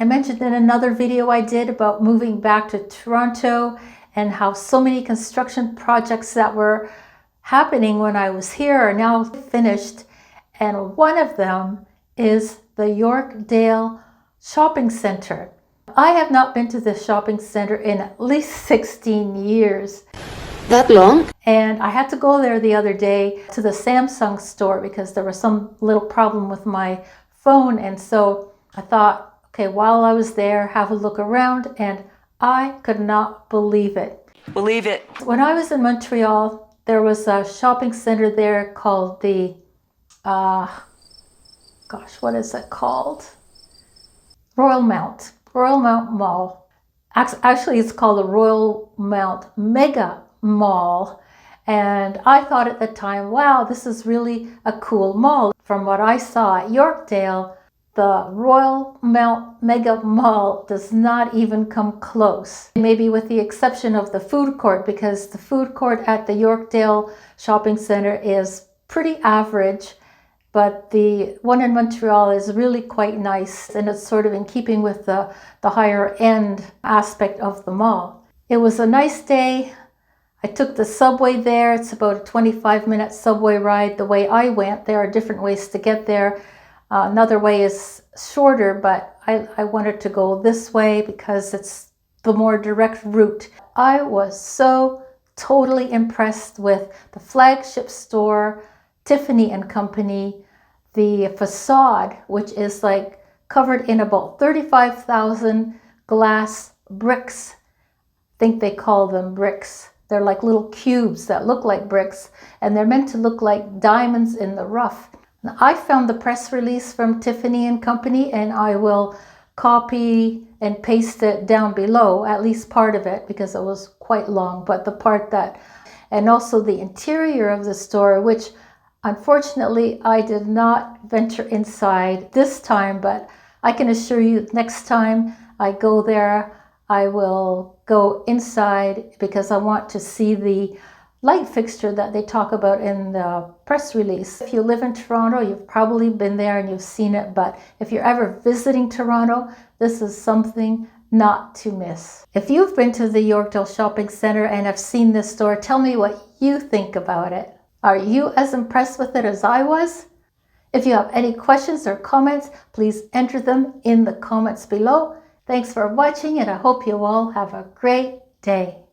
I mentioned in another video I did about moving back to Toronto and how so many construction projects that were happening when I was here are now finished. And one of them is the Yorkdale Shopping Centre. I have not been to this shopping center in at least 16 years. That long? And I had to go there the other day to the Samsung store because there was some little problem with my phone. And so I thought, okay, while I was there, have a look around, and I could not believe it. Believe it. When I was in Montreal, there was a shopping center there called the, what is it called? Royal Mount Mall. Actually, it's called the Royal Mount Mega Mall. And I thought at the time, wow, this is really a cool mall. From what I saw at Yorkdale, the Royal Mount Mega Mall does not even come close. Maybe with the exception of the food court, because the food court at the Yorkdale Shopping Centre is pretty average. But the one in Montreal is really quite nice, and it's sort of in keeping with the higher end aspect of the mall. It was a nice day. I took the subway there. It's about a 25-minute subway ride the way I went. There are different ways to get there. Another way is shorter, but I wanted to go this way because it's the more direct route. I was so totally impressed with the Flagship store, Tiffany Company, the facade, which is like covered in about 35,000 glass bricks. I think they call them bricks. They're like little cubes that look like bricks, and they're meant to look like diamonds in the rough. Now, I found the press release from Tiffany Company, and I will copy and paste it down below, at least part of it, because it was quite long, but the part that, and also the interior of the store, which unfortunately I did not venture inside this time, but I can assure you next time I go there, I will go inside because I want to see the light fixture that they talk about in the press release. If you live in Toronto, you've probably been there and you've seen it, but if you're ever visiting Toronto, this is something not to miss. If you've been to the Yorkdale Shopping Centre and have seen this store, tell me what you think about it. Are you as impressed with it as I was? If you have any questions or comments, please enter them in the comments below. Thanks for watching, and I hope you all have a great day.